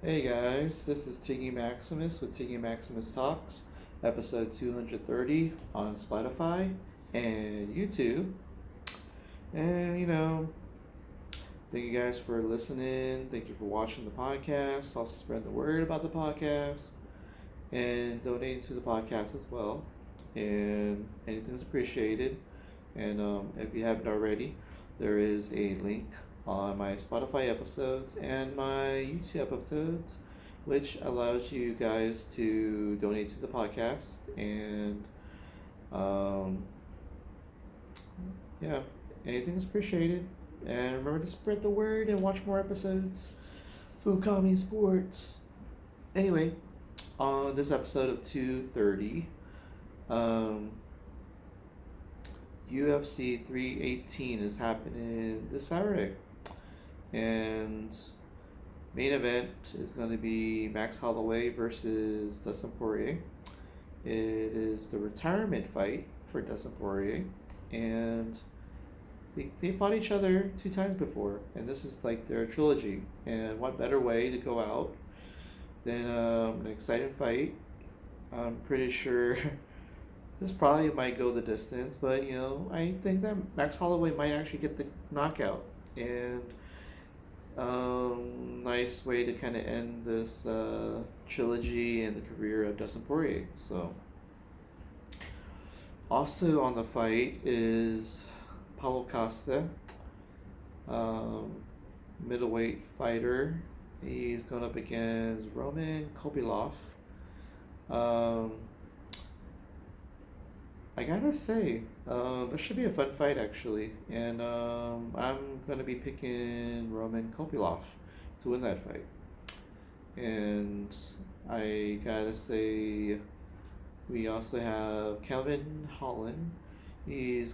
Hey guys, this is Tiggy Maximus with Tiggy Maximus Talks, episode 230 on Spotify and YouTube. And thank you guys for listening. Thank you for watching the podcast, also spreading the word about the podcast, and donating to the podcast as well. And anything's appreciated. And if you haven't already, there is a link on my Spotify episodes and my YouTube episodes, which allows you guys to donate to the podcast. And um, yeah, anything's appreciated. And remember to spread the word and watch more episodes. Food, comedy, and sports. Anyway, on this episode of 230, um, UFC 318 is happening this Saturday. And main event is going to be Max Holloway versus Dustin Poirier. It is the retirement fight for Dustin Poirier. And they fought each other 2 times before. And this is like their trilogy. And what better way to go out than an exciting fight? I'm pretty sure this probably might go the distance, but I think that Max Holloway might actually get the knockout, and nice way to kind of end this trilogy and the career of Dustin Poirier. So, also on the fight is Paulo Costa, um, middleweight fighter. He's going up against Roman Kopylov. Um, I gotta say, this should be a fun fight actually, and I'm gonna be picking Roman Kopylov to win that fight. And I gotta say, we also have Calvin Holland. I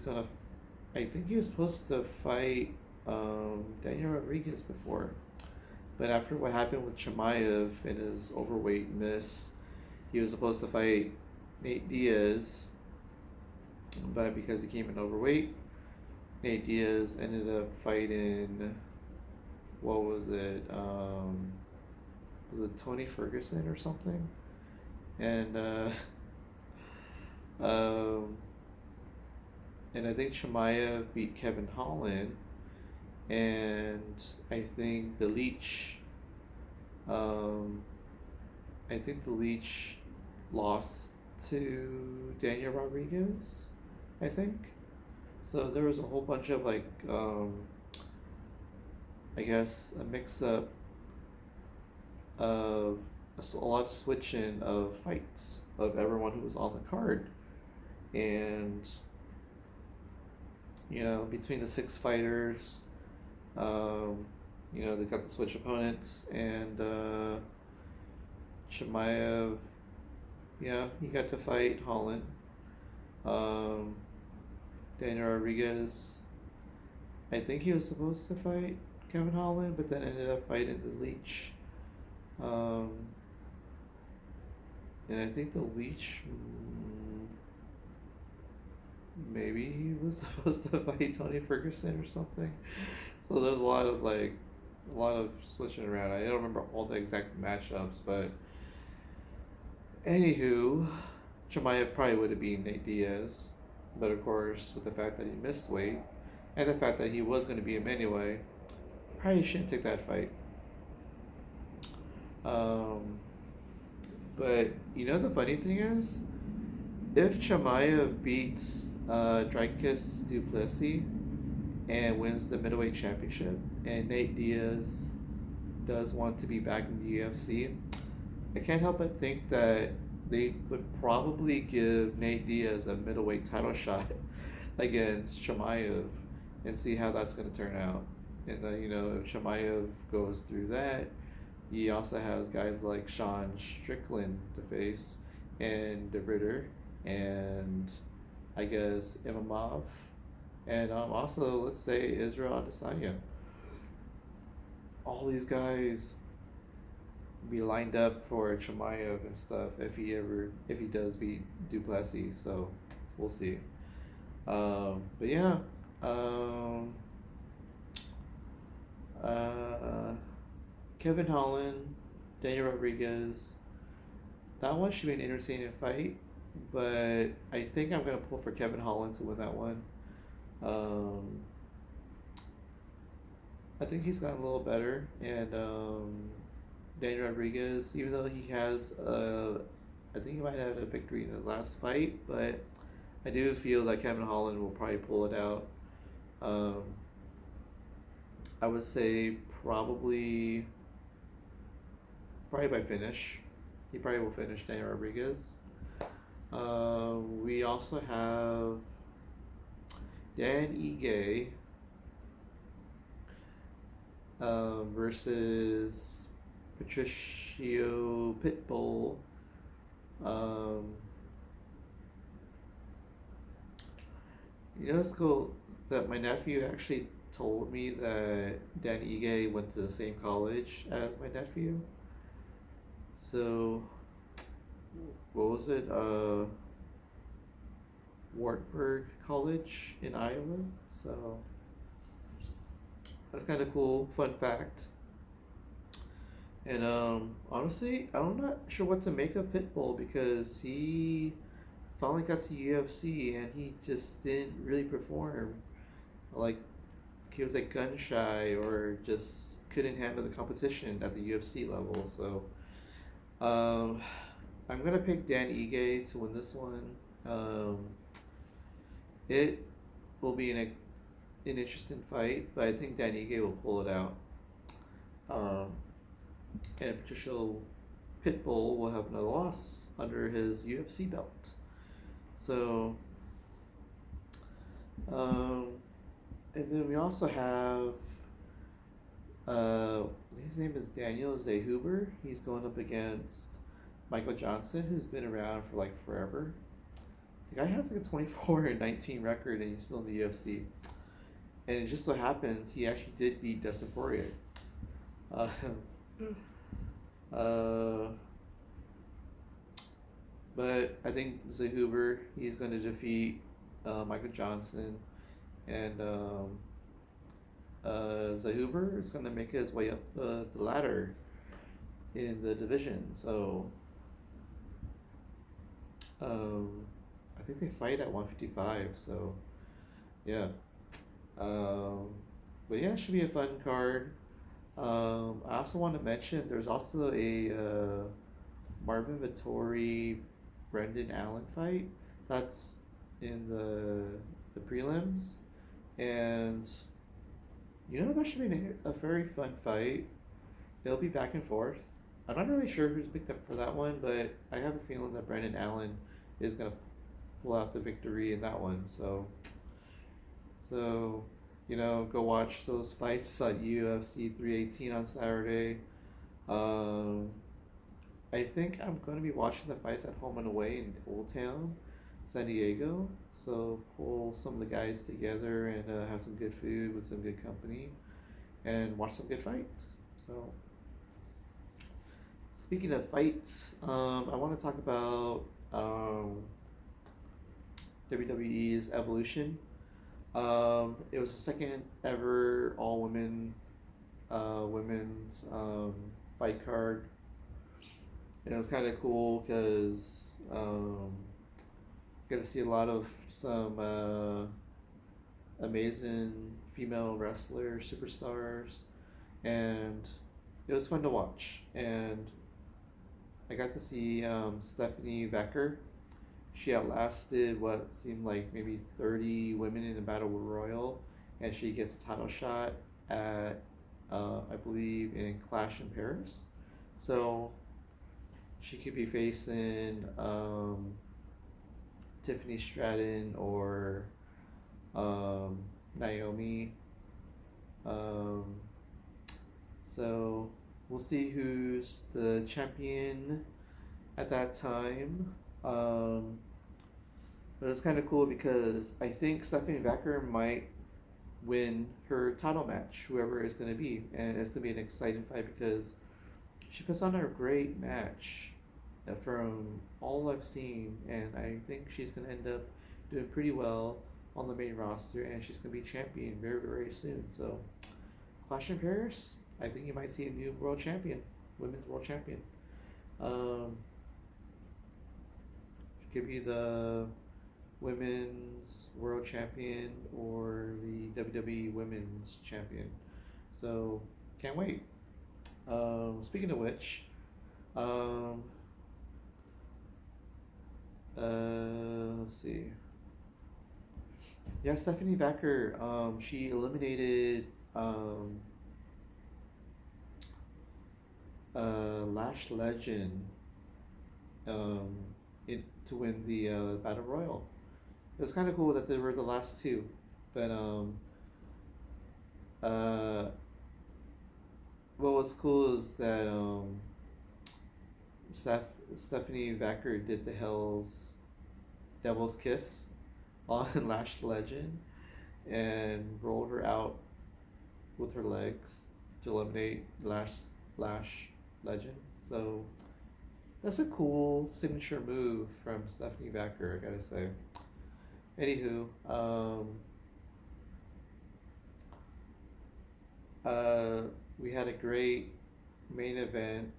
think he was supposed to fight Daniel Rodriguez before, but after what happened with Chimaev and his overweight miss, he was supposed to fight Nate Diaz, but because he came in overweight, Nate Diaz ended up fighting, what was it? Was it Tony Ferguson or something? And um, and I think Chimaev beat Kevin Holland, and I think the Leech, um, I think the Leech lost to Daniel Rodriguez, I think. So there was a whole bunch of I guess a mix up of a lot of switching of fights of everyone who was on the card. And between the 6 fighters, they got the switch opponents, and Chimaev, yeah, he got to fight Holland. Um, Daniel Rodriguez, I think he was supposed to fight Kevin Holland, but then ended up fighting the Leech. Um, and I think the Leech, maybe he was supposed to fight Tony Ferguson or something. So there's a lot of switching around. I don't remember all the exact matchups, but anywho, Chimaev probably would have beaten Nate Diaz, but of course, with the fact that he missed weight and the fact that he was going to beat him anyway, probably shouldn't take that fight. Um, but the funny thing is, if Chimaev beats Dricus du Plessis and wins the middleweight championship, and Nate Diaz does want to be back in the UFC, I can't help but think that they would probably give Nate Diaz a middleweight title shot against Chimaev and see how that's going to turn out. And then, if Chimaev goes through that, he also has guys like Sean Strickland to face, and De Ritter, and I guess Imamov, and also, let's say, Israel Adesanya. All these guys be lined up for Chimaev and stuff if he does beat du Plessis. So we'll see. But yeah, um, Kevin Holland Daniel Rodriguez. That one should be an entertaining fight, but I think I'm gonna pull for Kevin Holland to win that one. Um, I think he's gotten a little better, and Daniel Rodriguez, even though he has, I think he might have had a victory in his last fight, but I do feel that Kevin Holland will probably pull it out. Um, I would say probably by finish. He probably will finish Daniel Rodriguez. We also have Dan Ige versus Patricio Pitbull. Um, it's cool that my nephew actually told me that Dan Ige went to the same college as my nephew. So, what was it? Wartburg College in Iowa. So, that's kind of cool. Fun fact. And honestly, I'm not sure what to make of Pitbull because he finally got to UFC and he just didn't really perform. Like he was like gun shy or just couldn't handle the competition at the UFC level. So um, I'm gonna pick Dan Ige to win this one. Um, it will be an interesting fight, but I think Dan Ige will pull it out. Um, and Patricio Pitbull will have another loss under his UFC belt. So, um, and then we also have, uh, his name is Daniel Zehuber. He's going up against Michael Johnson, who's been around for like forever. The guy has like a 24-19 record, and he's still in the UFC. And it just so happens he actually did beat Dustin Poirier. Uh, uh, but I think Zehuber, he's going to defeat Michael Johnson, and Zehuber is going to make his way up the ladder in the division. So I think they fight at 155. So yeah, but yeah, it should be a fun card. I also want to mention there's also a Marvin Vettori Brendan Allen fight that's in the prelims, and that should be a very fun fight. It'll be back and forth. I'm not really sure who's picked up for that one, but I have a feeling that Brendan Allen is gonna pull out the victory in that one. So go watch those fights at UFC 318 on Saturday. Um, I think I'm going to be watching the fights at home and away in Old Town, San Diego. So pull some of the guys together and have some good food with some good company and watch some good fights. So, speaking of fights, I want to talk about WWE's Evolution. It was the second ever all women's fight card, and it was kind of cool because got to see a lot of some amazing female wrestlers, superstars, and it was fun to watch. And I got to see Stephanie Becker. She outlasted what seemed like maybe 30 women in a battle royal, and she gets a title shot at, I believe, in Clash in Paris. So she could be facing Tiffany Stratton or Naomi. Um, so we'll see who's the champion at that time. But it's kind of cool because I think Stephanie Becker might win her title match, whoever it's going to be. And it's going to be an exciting fight because she puts on a great match from all I've seen. And I think she's going to end up doing pretty well on the main roster. And she's going to be champion very, very soon. So, Clash in Paris, I think you might see a new world champion. women's world champion. Um, she could be the women's world champion or the WWE women's champion. So can't wait. Speaking of which, um, let's see. Yeah, Stephanie Vacker. She eliminated um, Lash Legend um, to win the Battle Royal. It was kind of cool that they were the last two, but uh, what was cool is that Stephanie Vacker did the Hell's Devil's Kiss on Lash Legend and rolled her out with her legs to eliminate Lash Legend. So that's a cool signature move from Stephanie Vacker, I gotta say. Anywho, uh, we had a great main event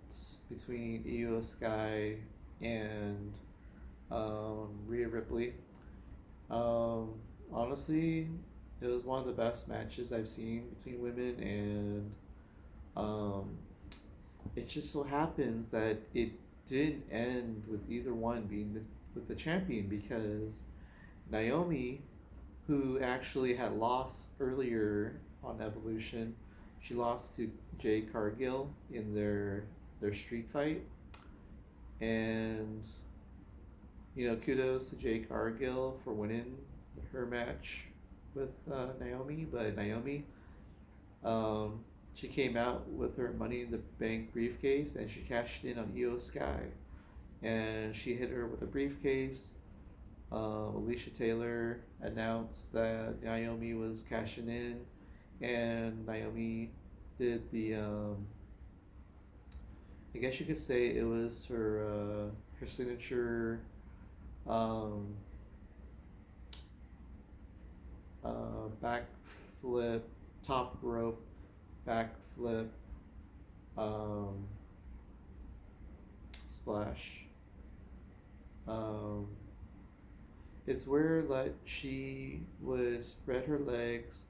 between Io Sky and Rhea Ripley. Um, Honestly, it was one of the best matches I've seen between women, and um, it just so happens that it didn't end with either one being with the champion because Naomi, who actually had lost earlier on Evolution, she lost to Jade Cargill in their street fight, and kudos to Jade Cargill for winning her match with Naomi. But Naomi, um, she came out with her Money in the Bank briefcase and she cashed in on Io Sky, and she hit her with a briefcase. Alicia Taylor announced that Naomi was cashing in, and Naomi did the. I guess you could say it was her signature um, backflip, top rope backflip um, splash. Um, it's where like she would spread her legs,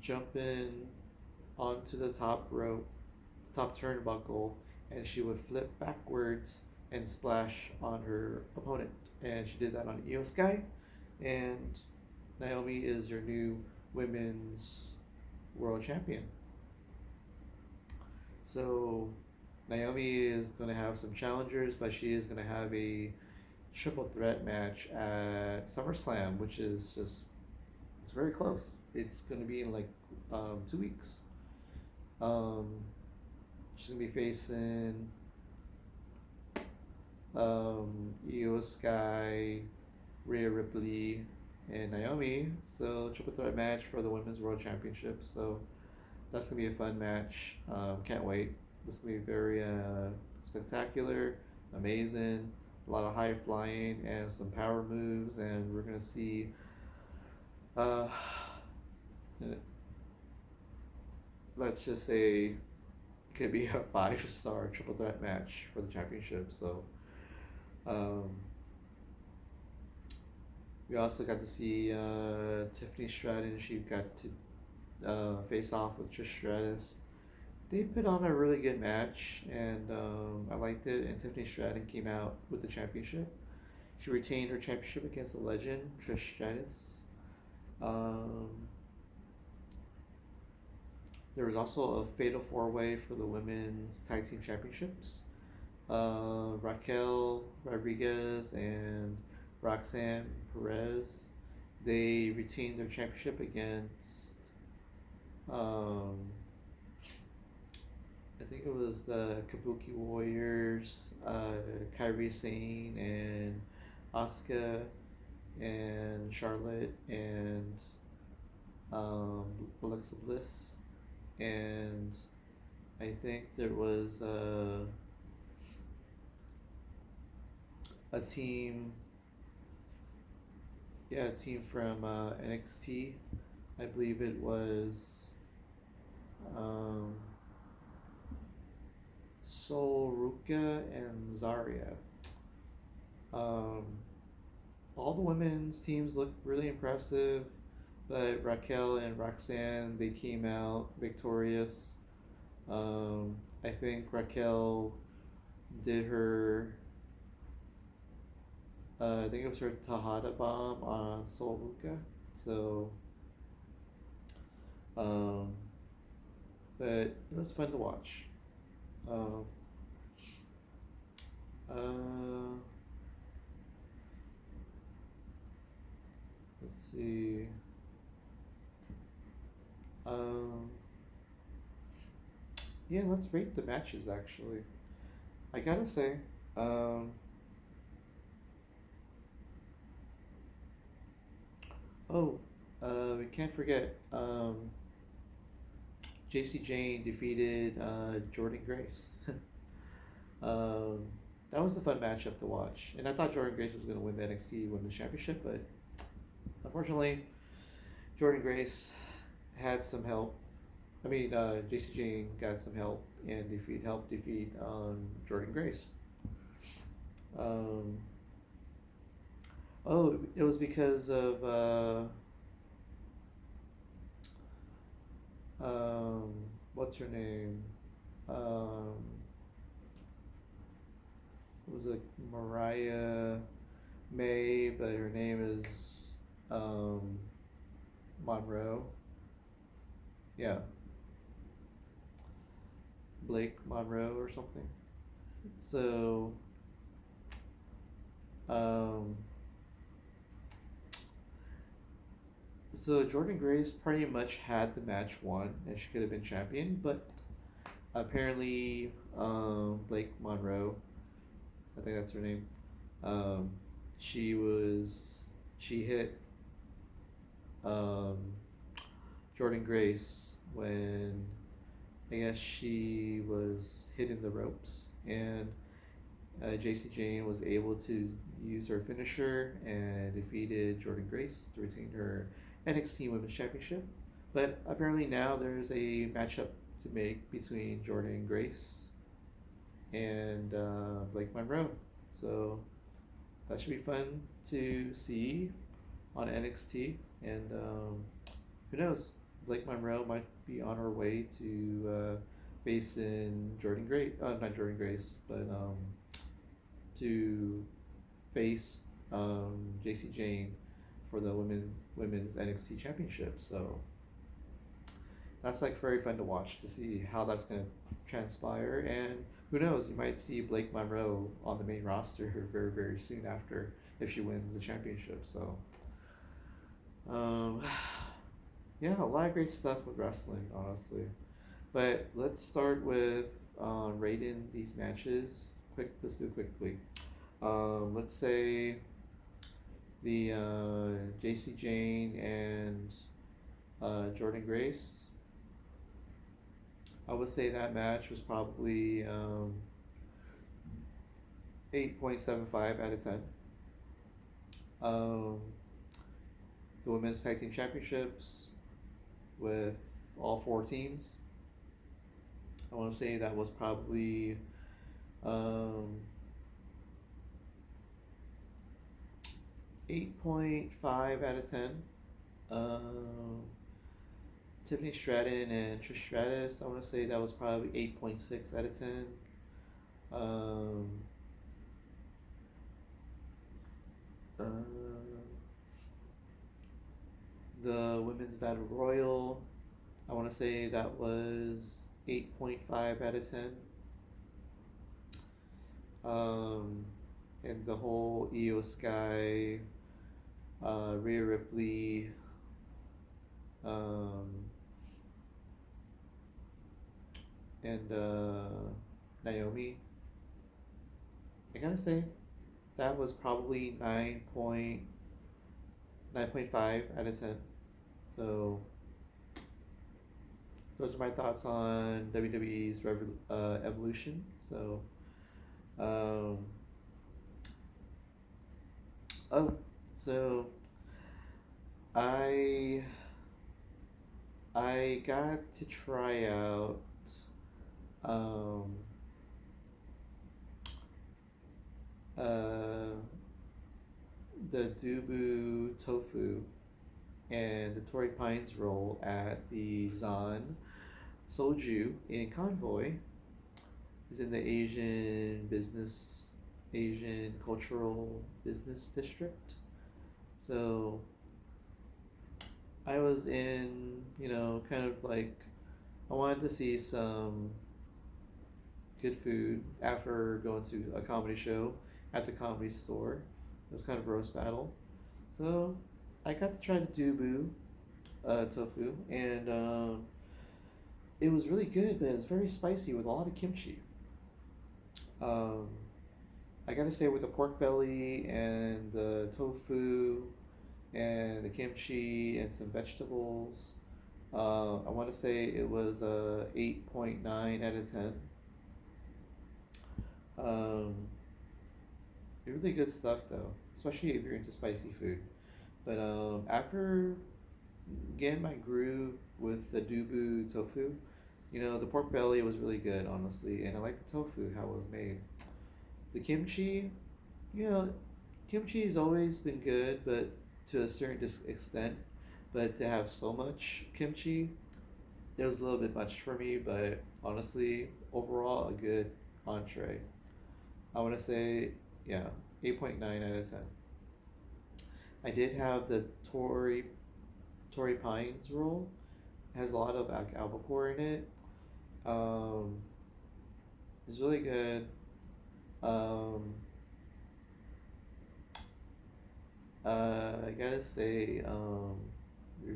jump in onto the top rope, top turnbuckle, and she would flip backwards and splash on her opponent. And she did that on Io Sky, and Naomi is your new women's world champion. So Naomi is going to have some challengers, but she is going to have a triple threat match at SummerSlam, which is just it's very close. It's going to be in like 2 weeks. Um, she's going to be facing Io Sky, Rhea Ripley, and Naomi. So triple threat match for the Women's World Championship. So that's gonna be a fun match. Can't wait. This is gonna be very spectacular, amazing. A lot of high flying and some power moves, and we're gonna see. Uh, let's just say it could be a 5-star triple threat match for the championship. So. Um, we also got to see Tiffany Stratton. She got to face off with Trish Stratus. They put on a really good match, and I liked it. And Tiffany Stratton came out with the championship. She retained her championship against the legend Trish Stratus. Um, there was also a fatal four-way for the women's tag team championships. Raquel Rodriguez and Roxanne Perez. They retained their championship against, I think it was the Kabuki Warriors, Kairi Sane and Asuka and Charlotte and Alexa Bliss. And I think there was a team, a team from NXT. I believe it was, Solruka and Zarya. Um, all the women's teams look really impressive, but Raquel and Roxanne they came out victorious. I think Raquel did her. I think it was her Tahada bomb on Solruka. So, um, but it was fun to watch. Um, uh, let's see. Um, yeah, let's rate the matches actually. I gotta say, um, oh, we can't forget, JC Jane defeated Jordan Grace. um, that was a fun matchup to watch, and I thought Jordan Grace was going to win the NXT Women's Championship, but unfortunately, Jordan Grace had some help. I mean, JC Jane got some help and helped defeat Jordan Grace. Um, oh, it was because of um, what's her name? Um, it was like Mariah May, but her name is um, Monroe. Yeah, Blake Monroe or something. So, um, so Jordan Grace pretty much had the match won, and she could have been champion, but apparently, Blake Monroe, I think that's her name. Um, she hit um, Jordan Grace when I guess she was hitting the ropes, and JC Jane was able to use her finisher and defeated Jordan Grace to retain her NXT Women's Championship. But apparently now there's a matchup to make between Jordan Grace and Blake Monroe. So that should be fun to see on NXT. And who knows? Blake Monroe might be on her way to face in Jordan Grace, not Jordan Grace, but to face JC Jane for the women's NXT Championship. So that's like very fun to watch to see how that's going to transpire. And who knows, you might see Blake Monroe on the main roster very, very soon after if she wins the championship. So, um, yeah, a lot of great stuff with wrestling, honestly. But let's start with rating these matches. Let's do it quickly. Let's say the JC Jane and Jordan Grace. I would say that match was probably 8.75 out of 10. Um, the Women's Tag Team Championships with all four teams. I want to say that was probably 8.5 out of 10. Um, Tiffany Stratton and Trish Stratus, I want to say that was probably 8.6 out of 10. Um, uh, the Women's Battle Royal, I want to say that was 8.5 out of 10. And the whole Io Sky, Rhea Ripley, um, and Naomi, I gotta say that was probably 9.5 out of 10. So those are my thoughts on WWE's Evolution. So, um, oh, so I I got to try out um, uh, the Dubu tofu and the Torrey Pines roll at the Zzan Soju in Convoy is in the Asian Cultural Business District. So I was in, kind of like, I wanted to see some good food after going to a comedy show at the comedy store. It was kind of a roast battle. So I got to try the Dubu tofu, and it was really good, but it's very spicy with a lot of kimchi. Um, I gotta say, with the pork belly and the tofu and the kimchi and some vegetables, I want to say it was a 8.9 out of 10. Um, really good stuff though, especially if you're into spicy food. But after getting my groove with the dubu tofu, the pork belly was really good, honestly, and I like the tofu how it was made. The kimchi, you know, kimchi has always been good, but to a certain extent. But to have so much kimchi, it was a little bit much for me. But honestly, overall, a good entree. I want to say, yeah, 8.9 out of 10. I did have the Tory Pines roll. It has a lot of albacore in it. Um, it's really good. Um, I gotta say,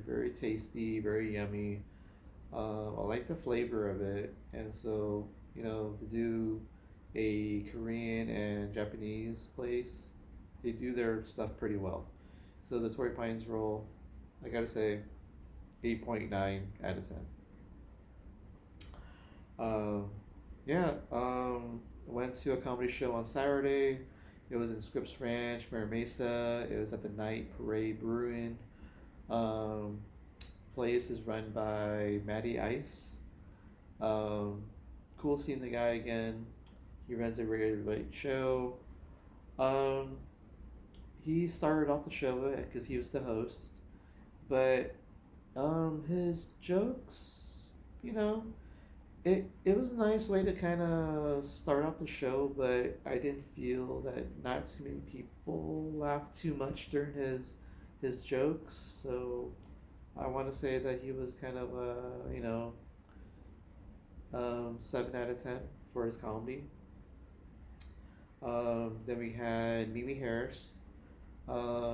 very tasty, very yummy. I like the flavor of it, and so to do a Korean and Japanese place, they do their stuff pretty well. So the Torrey Pines roll, I gotta say, 8.9 out of 10. Yeah, went to a comedy show on Saturday. It was in Scripps Ranch, Mira Mesa. It was at the Night Parade Brewing. Um, Place is run by Matty Ice. Um, cool seeing the guy again. He runs a really late show. Um, he started off the show because he was the host, but his jokes, you know, it was a nice way to kind of start off the show, but I didn't feel that not too many people laughed too much during his jokes. So I want to say that he was kind of a 7 out of 10 for his comedy. Then we had Mimi Harris.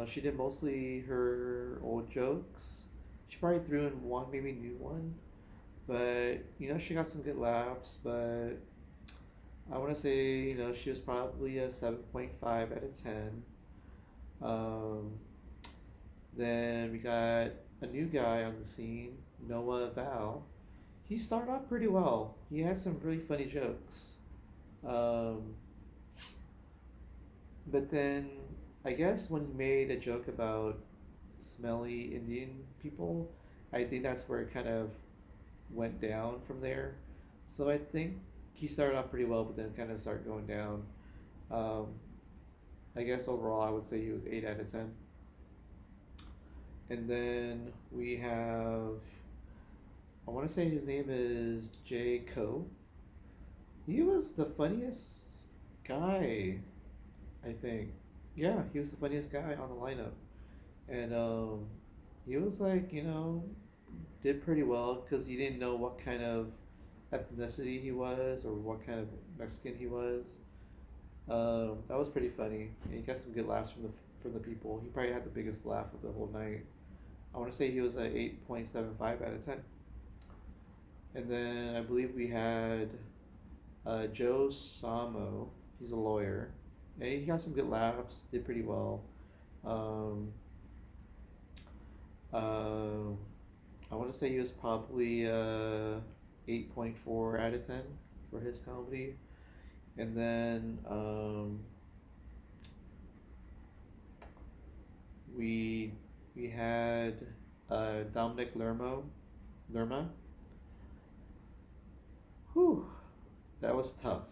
She did mostly her old jokes. She probably threw in one, maybe new one, but she got some good laughs. But I want to say she was probably a 7.5 out of 10. Um, then we got a new guy on the scene, Noah Val. He started off pretty well. He had some really funny jokes. Um, but then I guess when he made a joke about smelly Indian people, I think that's where it kind of went down from there. So I think he started off pretty well, but then kind of started going down. Um, I guess overall I would say he was 8 out of 10. And then we have, I want to say his name is Jay Ko. He was the funniest guy, I think. Yeah, he was the funniest guy on the lineup. And he was like, did pretty well because you didn't know what kind of ethnicity he was or what kind of Mexican he was. That was pretty funny. And he got some good laughs from the people. He probably had the biggest laugh of the whole night. I want to say he was at 8.75 out of 10. And then I believe we had Joe Samo. He's a lawyer. And he got some good laughs, did pretty well. Um, uh, I want to say he was probably 8.4 out of 10 for his comedy. And then we we had Dominic Lerma. Whew, that was tough.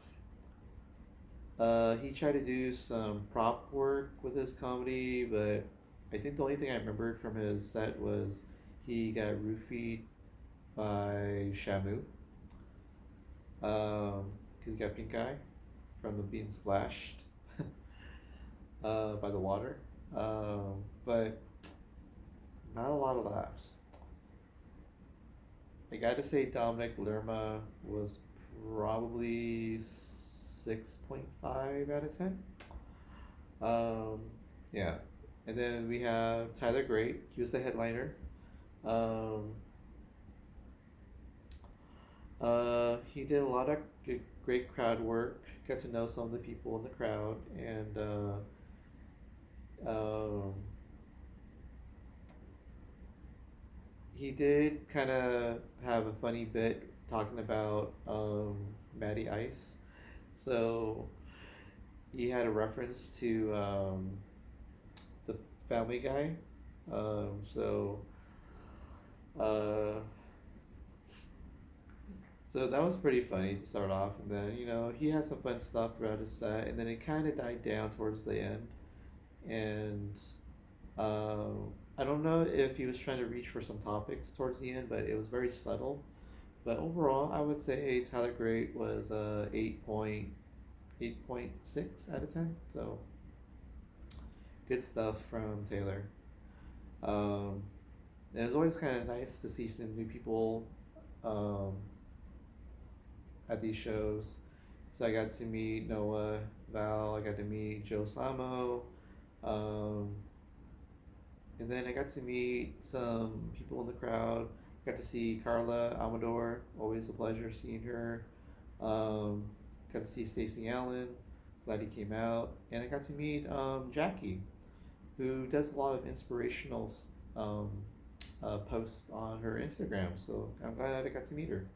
He tried to do some prop work with his comedy, but I think the only thing I remembered from his set was he got roofied by Shamu, because he got pink eye from the being splashed by the water. But not a lot of laughs. I got to say Dominic Lerma was probably 6.5 out of 10. Um, yeah. And then we have Tyler Grate. He was the headliner. Um, he did a lot of good, great crowd work. Got to know some of the people in the crowd, and he did kind of have a funny bit talking about Matty Ice. So he had a reference to the Family Guy. So uh, so that was pretty funny to start off, and then he has some fun stuff throughout his set, and then it kind of died down towards the end, and uh, I don't know if he was trying to reach for some topics towards the end, but it was very subtle. But overall, I would say Tyler Great was 8.6 out of 10. So good stuff from Taylor. Um, and it's always kind of nice to see some new people um, at these shows. So I got to meet Noah Val, I got to meet Joe Samo, um, and then I got to meet some people in the crowd. Got to see Carla Amador, always a pleasure seeing her. Um, got to see Stacey Allen, glad he came out. And I got to meet Jackie, who does a lot of inspirational um, posts on her Instagram. So I'm glad I got to meet her.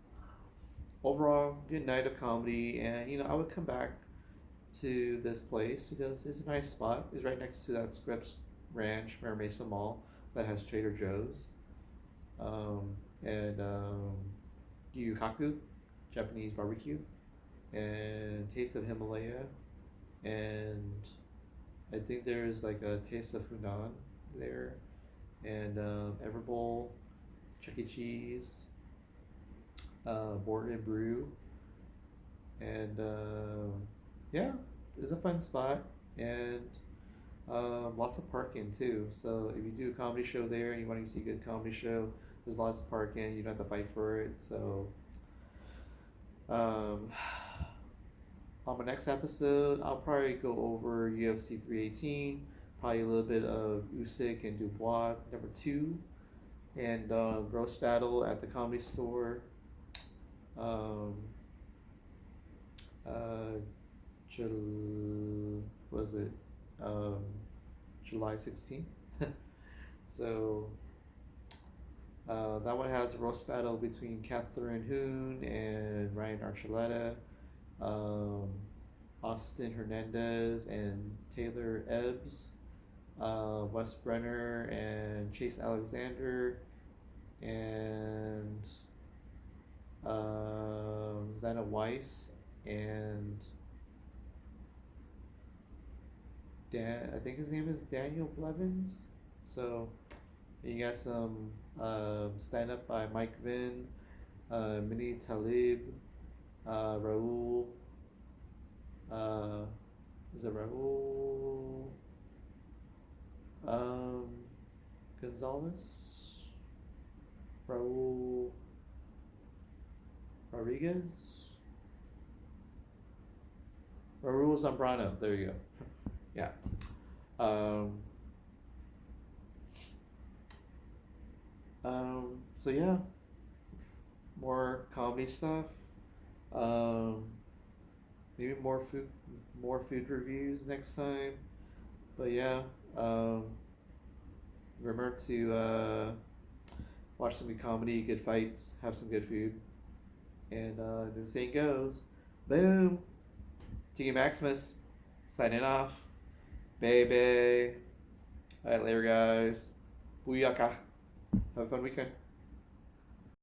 Overall, good night of comedy, and I would come back to this place because it's a nice spot. It's right next to that Scripps Ranch, Mira Mesa Mall, that has Trader Joe's, and Gyukaku, Japanese barbecue, and Taste of Himalaya, and I think there's like a Taste of Hunan there, and Everbowl, Chuck E. Cheese, Board and Brew, and yeah, it's a fun spot, and lots of parking too. So if you do a comedy show there and you want to see a good comedy show, there's lots of parking. You don't have to fight for it. So um, on my next episode, I'll probably go over UFC 318, probably a little bit of Usyk and Dubois #2, and roast battle at the Comedy Store. Um, uh, was it July 16th? So that one has a roast battle between Catherine Hoon and Ryan Archuleta, Austin Hernandez and Taylor Ebbs, Wes Brenner and Chase Alexander, and Zana Weiss and I think his name is Daniel Blevins. So you got some stand up by Mike Vin, Mini Talib, Raul. Is it Raul Gonzalez? Raul Rodriguez? Raul Zambrano. There you go. Yeah. Um, so yeah, more comedy stuff. Um, maybe more food reviews next time. But yeah, remember to watch some good comedy, good fights, have some good food, and the saying goes, boom. Tiggy Maximus signing off. Baby. Alright, later, guys. Booyaka. Have a fun weekend.